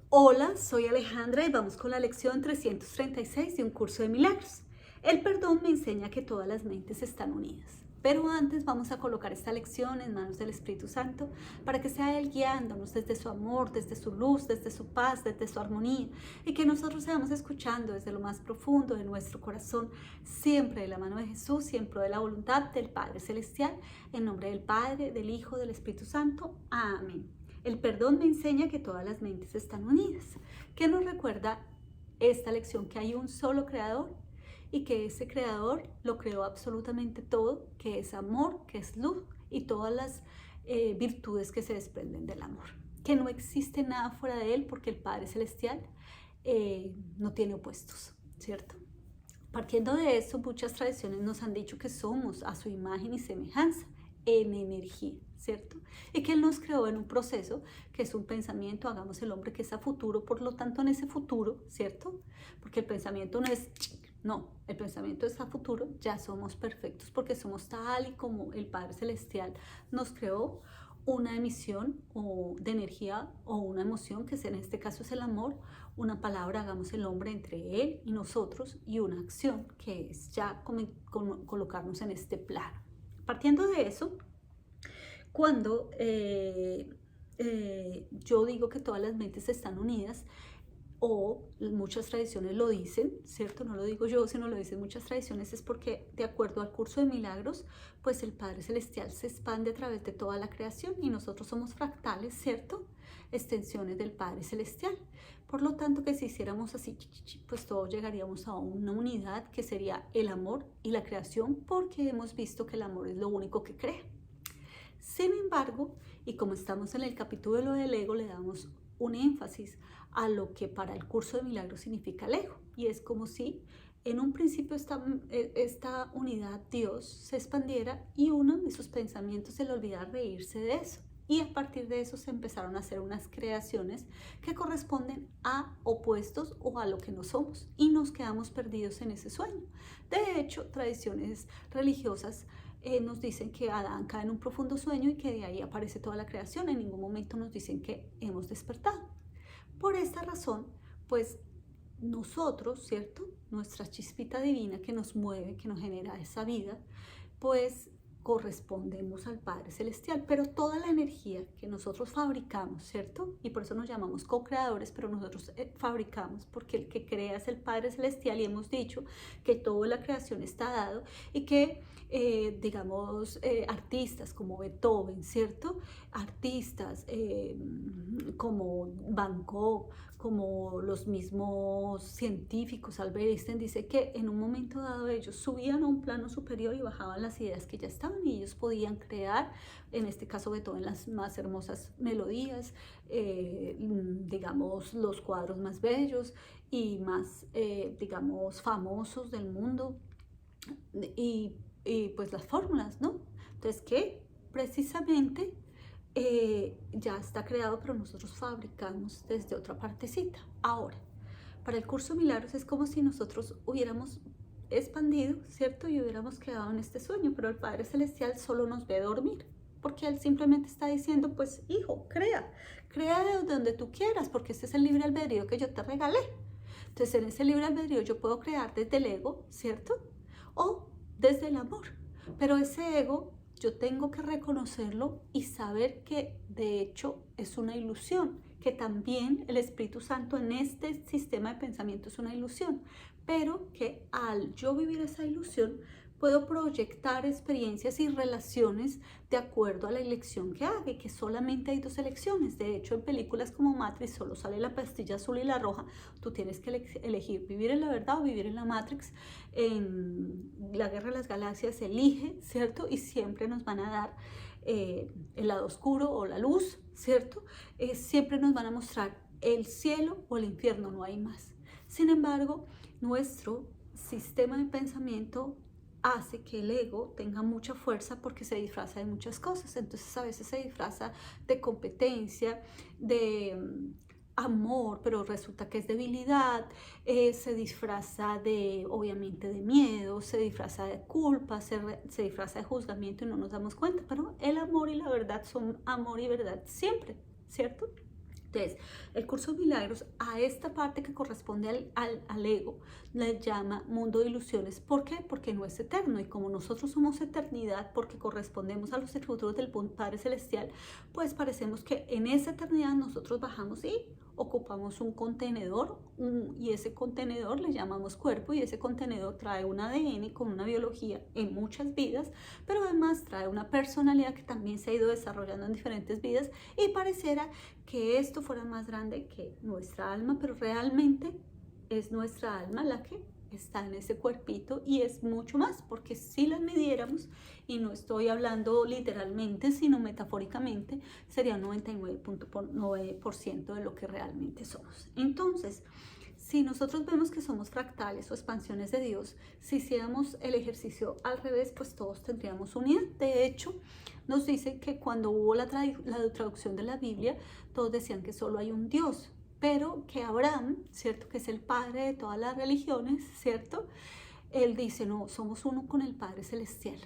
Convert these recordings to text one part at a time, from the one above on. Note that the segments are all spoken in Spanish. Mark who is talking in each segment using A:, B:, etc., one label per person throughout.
A: Hola, soy Alejandra y vamos con la lección 336 de un curso de milagros. El perdón me enseña que todas las mentes están unidas. Pero antes vamos a colocar esta lección en manos del Espíritu Santo para que sea Él guiándonos desde su amor, desde su luz, desde su paz, desde su armonía y que nosotros seamos escuchando desde lo más profundo de nuestro corazón, siempre de la mano de Jesús, siempre de la voluntad del Padre Celestial, en nombre del Padre, del Hijo, del Espíritu Santo. Amén. El perdón me enseña que todas las mentes están unidas. ¿Qué nos recuerda esta lección? Que hay un solo creador y que ese creador lo creó absolutamente todo, que es amor, que es luz y todas las virtudes que se desprenden del amor. Que no existe nada fuera de él porque el Padre Celestial no tiene opuestos, ¿cierto? Partiendo de eso, muchas tradiciones nos han dicho que somos a su imagen y semejanza en energía, ¿cierto? Y que Él nos creó en un proceso que es un pensamiento, hagamos el hombre que es a futuro, por lo tanto en ese futuro, ¿cierto? Porque el pensamiento no, el pensamiento es a futuro, ya somos perfectos porque somos tal y como el Padre Celestial nos creó, una emisión de energía o una emoción, que en este caso es el amor, una palabra, hagamos el hombre entre él y nosotros, y una acción, que es ya colocarnos en este plano. Partiendo de eso, cuando yo digo que todas las mentes están unidas, o muchas tradiciones lo dicen, ¿cierto? No lo digo yo, sino lo dicen muchas tradiciones, es porque de acuerdo al curso de milagros, pues el Padre Celestial se expande a través de toda la creación y nosotros somos fractales, ¿cierto? Extensiones del Padre Celestial. Por lo tanto, que si hiciéramos así, pues todos llegaríamos a una unidad que sería el amor y la creación, porque hemos visto que el amor es lo único que crea. Sin embargo, y como estamos en el capítulo del ego, le damos un énfasis a lo que para el curso de milagros significa el ego. Y es como si en un principio esta unidad Dios se expandiera y uno de sus pensamientos se le olvidara reírse de eso. Y a partir de eso se empezaron a hacer unas creaciones que corresponden a opuestos o a lo que no somos. Y nos quedamos perdidos en ese sueño. De hecho, tradiciones religiosas nos dicen que Adán cae en un profundo sueño y que de ahí aparece toda la creación. En ningún momento nos dicen que hemos despertado. Por esta razón, pues nosotros, ¿cierto? Nuestra chispita divina que nos mueve, que nos genera esa vida, pues correspondemos al Padre Celestial, pero toda la energía que nosotros fabricamos, ¿cierto? Y por eso nos llamamos co-creadores, pero nosotros fabricamos, porque el que crea es el Padre Celestial y hemos dicho que toda la creación está dado y que, digamos, artistas como Beethoven, ¿cierto? Artistas como Van Gogh, como los mismos científicos, Albert Einstein dice que en un momento dado ellos subían a un plano superior y bajaban las ideas que ya estaban y ellos podían crear, en este caso Beethoven, las más hermosas melodías, digamos los cuadros más bellos y más, digamos, famosos del mundo y pues las fórmulas, ¿no? Entonces que precisamente ya está creado, pero nosotros fabricamos desde otra partecita. Ahora, para el curso Milagros es como si nosotros hubiéramos expandido, ¿cierto? Y hubiéramos quedado en este sueño, pero el Padre Celestial solo nos ve dormir, porque Él simplemente está diciendo, pues hijo, crea de donde tú quieras, porque este es el libre albedrío que yo te regalé. Entonces en ese libre albedrío yo puedo crear desde el ego, ¿cierto? O desde el amor, pero ese ego yo tengo que reconocerlo y saber que de hecho es una ilusión, que también el Espíritu Santo en este sistema de pensamiento es una ilusión, pero que al yo vivir esa ilusión puedo proyectar experiencias y relaciones de acuerdo a la elección que haga, y que solamente hay dos elecciones. De hecho, en películas como Matrix solo sale la pastilla azul y la roja. Tú tienes que elegir vivir en la verdad o vivir en la Matrix. En la Guerra de las Galaxias elige, ¿cierto? Y siempre nos van a dar el lado oscuro o la luz, ¿cierto? Siempre nos van a mostrar el cielo o el infierno, no hay más. Sin embargo, nuestro sistema de pensamiento hace que el ego tenga mucha fuerza porque se disfraza de muchas cosas. Entonces a veces se disfraza de competencia, de amor, pero resulta que es debilidad, se disfraza de, obviamente, de miedo, se disfraza de culpa, se disfraza de juzgamiento y no nos damos cuenta, pero el amor y la verdad son amor y verdad siempre, ¿cierto? Entonces, el curso de milagros a esta parte que corresponde al ego le llama mundo de ilusiones. ¿Por qué? Porque no es eterno y como nosotros somos eternidad, porque correspondemos a los atributos del Padre Celestial, pues parecemos que en esa eternidad nosotros bajamos y ocupamos un contenedor y ese contenedor le llamamos cuerpo y ese contenedor trae un ADN con una biología en muchas vidas, pero además trae una personalidad que también se ha ido desarrollando en diferentes vidas y pareciera que esto fuera más grande que nuestra alma, pero realmente es nuestra alma la que está en ese cuerpito y es mucho más, porque si las midiéramos, y no estoy hablando literalmente, sino metafóricamente, sería un 99.9% de lo que realmente somos. Entonces, si nosotros vemos que somos fractales o expansiones de Dios, si hiciéramos el ejercicio al revés, pues todos tendríamos unidad. De hecho, nos dice que cuando hubo la traducción de la Biblia, todos decían que solo hay un Dios, pero que Abraham, ¿cierto? Que es el padre de todas las religiones, ¿cierto? Él dice, no, somos uno con el Padre Celestial.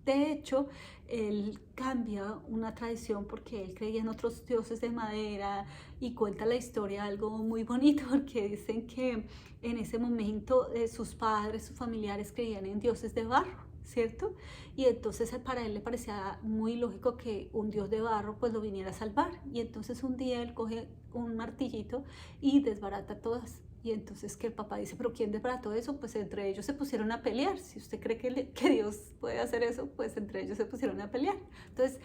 A: De hecho, él cambia una tradición porque él creía en otros dioses de madera y cuenta la historia algo muy bonito porque dicen que en ese momento sus padres, sus familiares creían en dioses de barro, ¿cierto? Y entonces para él le parecía muy lógico que un dios de barro pues lo viniera a salvar y entonces un día él coge un martillito y desbarata todas. Y entonces que el papá dice, pero ¿quién desbarató eso? Pues entre ellos se pusieron a pelear. Si usted cree que Dios puede hacer eso, pues entre ellos se pusieron a pelear. Entonces,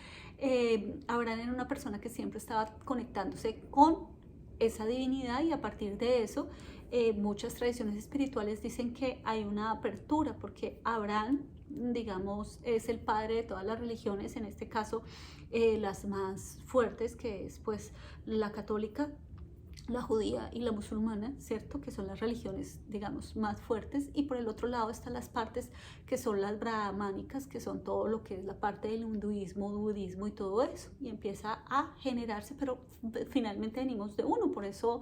A: Abraham era una persona que siempre estaba conectándose con esa divinidad y a partir de eso, muchas tradiciones espirituales dicen que hay una apertura porque Abraham, digamos, es el padre de todas las religiones, en este caso las más fuertes, que es pues la católica, la judía y la musulmana, ¿cierto? Que son las religiones, digamos, más fuertes. Y por el otro lado están las partes que son las brahmánicas, que son todo lo que es la parte del hinduismo, budismo y todo eso. Y empieza a generarse, pero finalmente venimos de uno, por eso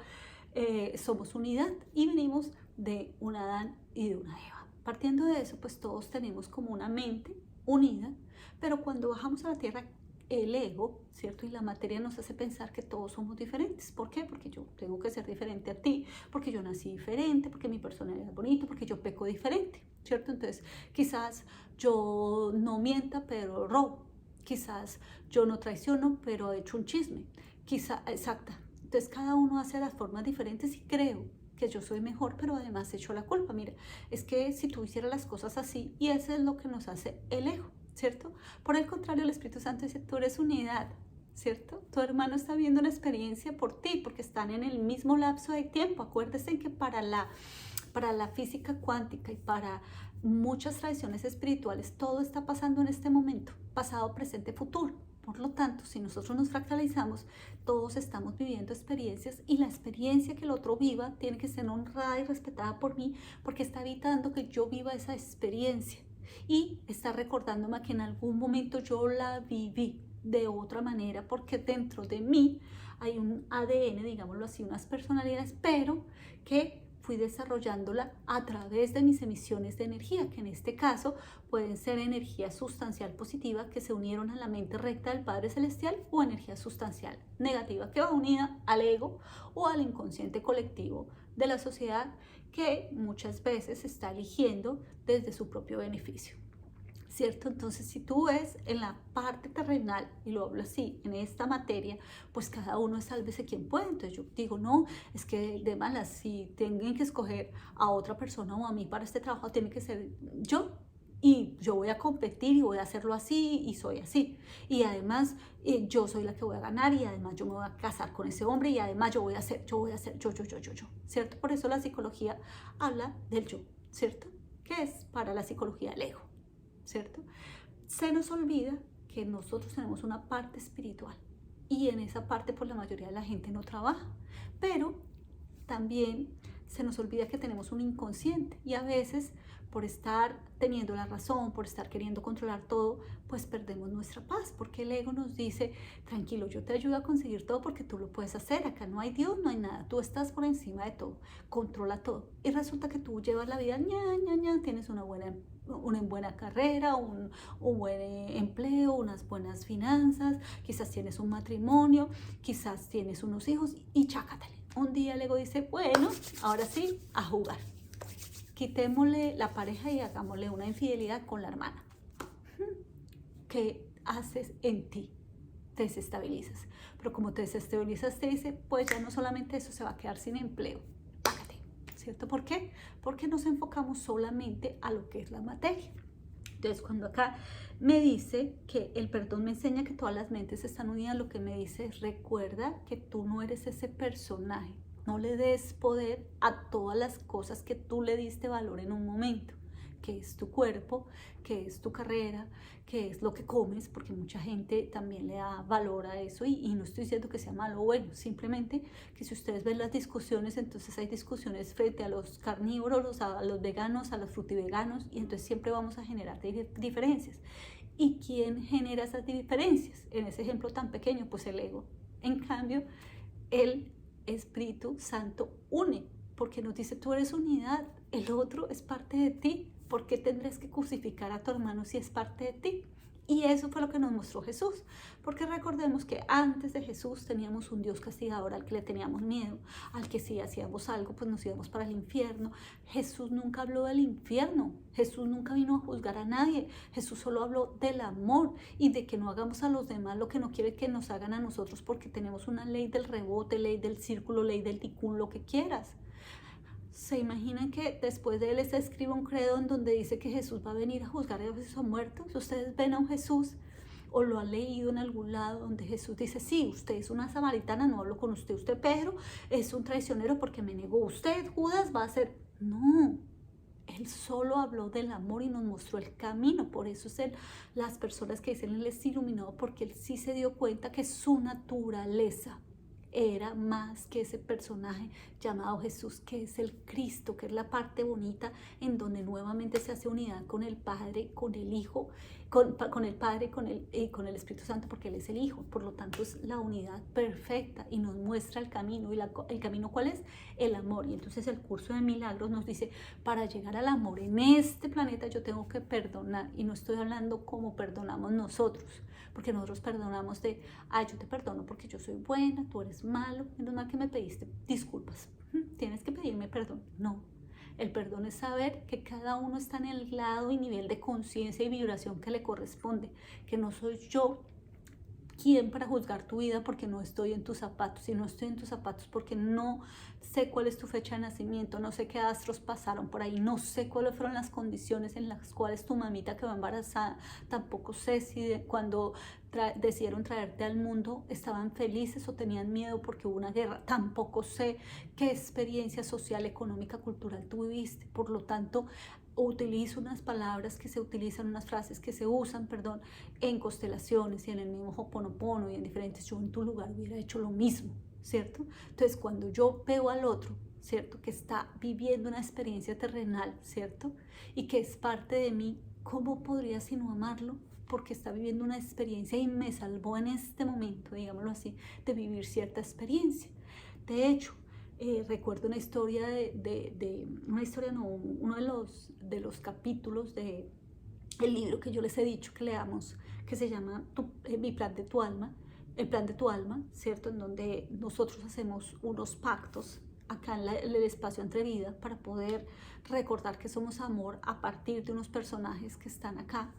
A: somos unidad y venimos de un Adán y de una Eva. Partiendo de eso, pues todos tenemos como una mente unida, pero cuando bajamos a la tierra, el ego, ¿cierto? Y la materia nos hace pensar que todos somos diferentes. ¿Por qué? Porque yo tengo que ser diferente a ti, porque yo nací diferente, porque mi personalidad es bonita, porque yo peco diferente, ¿cierto? Entonces, quizás yo no mienta, pero robo. Quizás yo no traiciono, pero he hecho un chisme. Quizás, exacta. Entonces, cada uno hace las formas diferentes y creo que yo soy mejor, pero además echo la culpa. Mira, es que si tú hicieras las cosas así, y eso es lo que nos hace el ego, ¿cierto? Por el contrario, el Espíritu Santo dice, tú eres unidad, ¿cierto? Tu hermano está viendo la experiencia por ti, porque están en el mismo lapso de tiempo. Acuérdense que para la física cuántica y para muchas tradiciones espirituales, todo está pasando en este momento, pasado, presente, futuro. Por lo tanto, si nosotros nos fractalizamos, todos estamos viviendo experiencias y la experiencia que el otro viva tiene que ser honrada y respetada por mí porque está evitando que yo viva esa experiencia. Y está recordándome que en algún momento yo la viví de otra manera porque dentro de mí hay un ADN, digámoslo así, unas personalidades, pero que fui desarrollándola a través de mis emisiones de energía, que en este caso pueden ser energía sustancial positiva que se unieron a la mente recta del Padre Celestial o energía sustancial negativa que va unida al ego o al inconsciente colectivo de la sociedad que muchas veces está eligiendo desde su propio beneficio, ¿cierto? Entonces, si tú ves en la parte terrenal, y lo hablo así, en esta materia, pues cada uno es sálvese quien puede. Entonces yo digo, no, es que de malas, si tienen que escoger a otra persona o a mí para este trabajo, tiene que ser yo. Y yo voy a competir y voy a hacerlo así y soy así. Y además yo soy la que voy a ganar y además yo me voy a casar con ese hombre y además yo voy a hacer, yo, ¿cierto? Por eso la psicología habla del yo, ¿cierto? Que es para la psicología el ego, ¿cierto? Se nos olvida que nosotros tenemos una parte espiritual y en esa parte pues la mayoría de la gente no trabaja, pero también se nos olvida que tenemos un inconsciente y a veces por estar teniendo la razón, por estar queriendo controlar todo, pues perdemos nuestra paz, porque el ego nos dice, tranquilo, yo te ayudo a conseguir todo porque tú lo puedes hacer, acá no hay Dios, no hay nada, tú estás por encima de todo, controla todo. Y resulta que tú llevas la vida, tienes una buena carrera, un buen empleo, unas buenas finanzas, quizás tienes un matrimonio, quizás tienes unos hijos y chácatele. Un día el ego dice, bueno, ahora sí, a jugar. Quitémosle la pareja y hagámosle una infidelidad con la hermana. ¿Qué haces en ti? Te desestabilizas. Pero como te desestabilizas, te dice, pues ya no solamente eso, se va a quedar sin empleo. Págate, ¿cierto? ¿Por qué? Porque nos enfocamos solamente a lo que es la materia. Entonces, cuando acá me dice que el perdón me enseña que todas las mentes están unidas, lo que me dice es, recuerda que tú no eres ese personaje. No le des poder a todas las cosas que tú le diste valor en un momento, que es tu cuerpo, que es tu carrera, que es lo que comes, porque mucha gente también le da valor a eso y no estoy diciendo que sea malo o bueno, simplemente que si ustedes ven las discusiones, entonces hay discusiones frente a los carnívoros, a los veganos, a los frutiveganos y entonces siempre vamos a generar diferencias. ¿Y quién genera esas diferencias? En ese ejemplo tan pequeño, pues el ego. En cambio, el Espíritu Santo une, porque nos dice, tú eres unidad, el otro es parte de ti, ¿por qué tendrás que crucificar a tu hermano si es parte de ti? Y eso fue lo que nos mostró Jesús, porque recordemos que antes de Jesús teníamos un Dios castigador al que le teníamos miedo, al que si hacíamos algo pues nos íbamos para el infierno. Jesús nunca habló del infierno, Jesús nunca vino a juzgar a nadie, Jesús solo habló del amor y de que no hagamos a los demás lo que no quiere que nos hagan a nosotros, porque tenemos una ley del rebote, ley del círculo, ley del ticún, lo que quieras. ¿Se imaginan que después de él se escribe un credo en donde dice que Jesús va a venir a juzgar a los muertos? ¿Ustedes ven a un Jesús o lo han leído en algún lado donde Jesús dice, sí, usted es una samaritana, no hablo con usted, usted Pedro es un traicionero porque me negó, usted Judas va a ser? No, él solo habló del amor y nos mostró el camino. Por eso es las personas que dicen él es iluminado, porque él sí se dio cuenta que su naturaleza era más que ese personaje llamado Jesús, que es el Cristo, que es la parte bonita en donde nuevamente se hace unidad con el Padre, con el Hijo, con el Padre y con el Espíritu Santo, porque Él es el Hijo. Por lo tanto es la unidad perfecta y nos muestra el camino. ¿Y el camino cuál es? El amor. Y entonces el curso de milagros nos dice, para llegar al amor en este planeta yo tengo que perdonar, y no estoy hablando como perdonamos nosotros, porque nosotros perdonamos de, yo te perdono porque yo soy buena, tú eres malo, menos mal que me pediste disculpas, tienes que pedirme perdón. No, el perdón es saber que cada uno está en el lado y nivel de conciencia y vibración que le corresponde, que no soy yo quien para juzgar tu vida porque no estoy en tus zapatos, y no estoy en tus zapatos porque no sé cuál es tu fecha de nacimiento, no sé qué astros pasaron por ahí, no sé cuáles fueron las condiciones en las cuales tu mamita quedó embarazada, tampoco sé si cuando decidieron traerte al mundo estaban felices o tenían miedo porque hubo una guerra, tampoco sé qué experiencia social, económica, cultural tú viviste. Por lo tanto, utilizo unas palabras que se utilizan, unas frases que se usan, perdón, en constelaciones y en el mismo Ho'oponopono y en diferentes. Yo en tu lugar hubiera hecho lo mismo, ¿cierto? Entonces, cuando yo veo al otro, ¿cierto? Que está viviendo una experiencia terrenal, ¿cierto? Y que es parte de mí, ¿cómo podría sino amarlo? Porque está viviendo una experiencia y me salvó en este momento, digámoslo así, de vivir cierta experiencia. De hecho, recuerdo una historia uno de los capítulos de el libro que yo les he dicho que leamos, que se llama Mi plan de tu alma, el plan de tu alma, ¿cierto? En donde nosotros hacemos unos pactos acá en el espacio entre vida para poder recordar que somos amor a partir de unos personajes que están acá,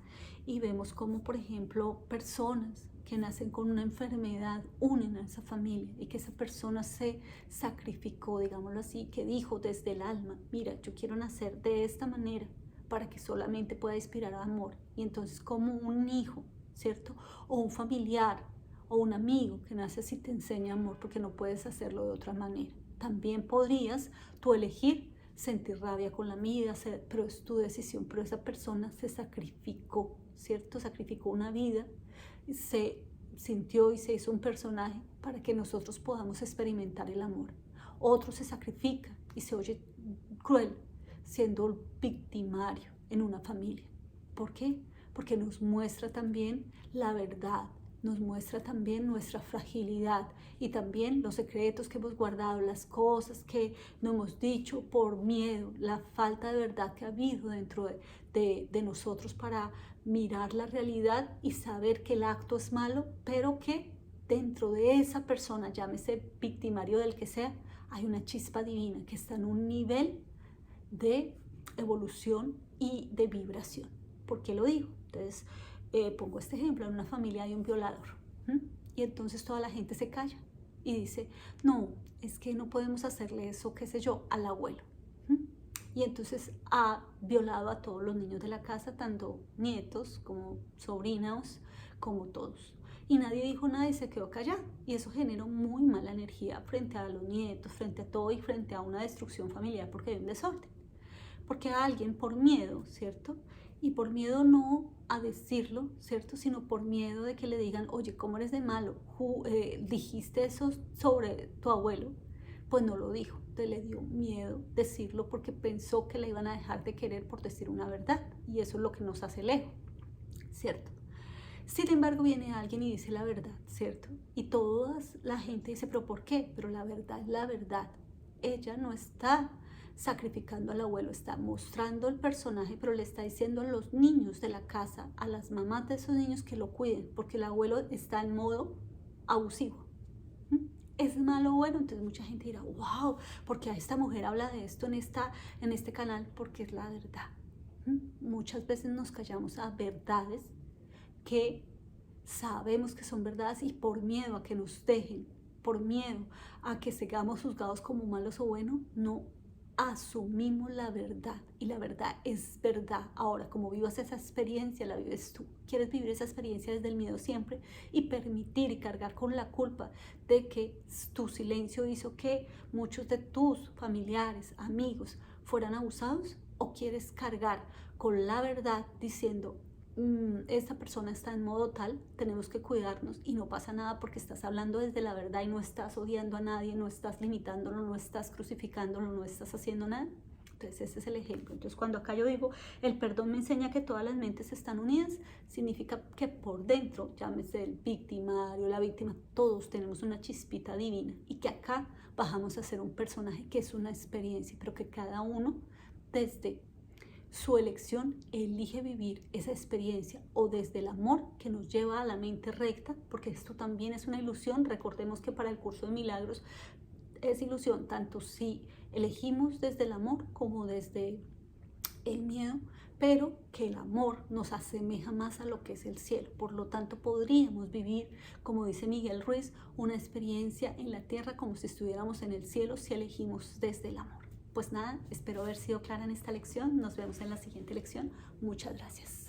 A: y vemos como, por ejemplo, personas que nacen con una enfermedad unen a esa familia, y que esa persona se sacrificó, digámoslo así, que dijo desde el alma, mira, yo quiero nacer de esta manera para que solamente pueda inspirar amor. Y entonces, como un hijo, ¿cierto? O un familiar o un amigo que nace así te enseña amor, porque no puedes hacerlo de otra manera. También podrías tú elegir sentir rabia con la vida, pero es tu decisión. Pero esa persona se sacrificó, ¿cierto? Sacrificó una vida, se sintió y se hizo un personaje para que nosotros podamos experimentar el amor. Otro se sacrifica y se oye cruel siendo el victimario en una familia. ¿Por qué? Porque nos muestra también la verdad, nos muestra también nuestra fragilidad y también los secretos que hemos guardado, las cosas que no hemos dicho por miedo, la falta de verdad que ha habido dentro de nosotros para mirar la realidad y saber que el acto es malo, pero que dentro de esa persona, llámese victimario del que sea, hay una chispa divina que está en un nivel de evolución y de vibración. ¿Por qué lo digo? Entonces, pongo este ejemplo, en una familia hay un violador, y entonces toda la gente se calla y dice, no, es que no podemos hacerle eso, qué sé yo, al abuelo. Y entonces ha violado a todos los niños de la casa, tanto nietos como sobrinos, como todos. Y nadie dijo nada y se quedó callado. Y eso generó muy mala energía frente a los nietos, frente a todo y frente a una destrucción familiar porque hay un desorden. Porque a alguien por miedo, ¿cierto? Y por miedo no a decirlo, ¿cierto? Sino por miedo de que le digan, oye, ¿cómo eres de malo? ¿Dijiste eso sobre tu abuelo? Pues no lo dijo. Entonces le dio miedo decirlo porque pensó que la iban a dejar de querer por decir una verdad. Y eso es lo que nos hace el ego, ¿cierto? Sin embargo, viene alguien y dice la verdad, ¿cierto? Y toda la gente dice, ¿pero por qué? Pero la verdad es la verdad. Ella no está sacrificando al abuelo, está mostrando el personaje, pero le está diciendo a los niños de la casa, a las mamás de esos niños que lo cuiden, porque el abuelo está en modo abusivo. ¿Es malo o bueno? Entonces mucha gente dirá, wow, porque a esta mujer habla de esto en este canal, porque es la verdad. Muchas veces nos callamos a verdades que sabemos que son verdades y por miedo a que nos dejen, por miedo a que sigamos juzgados como malos o buenos, no asumimos la verdad y la verdad es verdad. Ahora, como vivas esa experiencia, la vives tú. Quieres vivir esa experiencia desde el miedo siempre y permitir y cargar con la culpa de que tu silencio hizo que muchos de tus familiares, amigos fueran abusados, o quieres cargar con la verdad diciendo esta persona está en modo tal, tenemos que cuidarnos y no pasa nada porque estás hablando desde la verdad y no estás odiando a nadie, no estás limitándolo, no estás crucificándolo, no estás haciendo nada. Entonces ese es el ejemplo. Entonces cuando acá yo digo, el perdón me enseña que todas las mentes están unidas, significa que por dentro, llámese el victimario, la víctima, todos tenemos una chispita divina y que acá bajamos a ser un personaje que es una experiencia, pero que cada uno desde su elección elige vivir esa experiencia o desde el amor que nos lleva a la mente recta, porque esto también es una ilusión. Recordemos que para el curso de milagros es ilusión, tanto si elegimos desde el amor como desde el miedo, pero que el amor nos asemeja más a lo que es el cielo. Por lo tanto, podríamos vivir, como dice Miguel Ruiz, una experiencia en la tierra como si estuviéramos en el cielo si elegimos desde el amor. Pues nada, espero haber sido clara en esta lección. Nos vemos en la siguiente lección. Muchas gracias.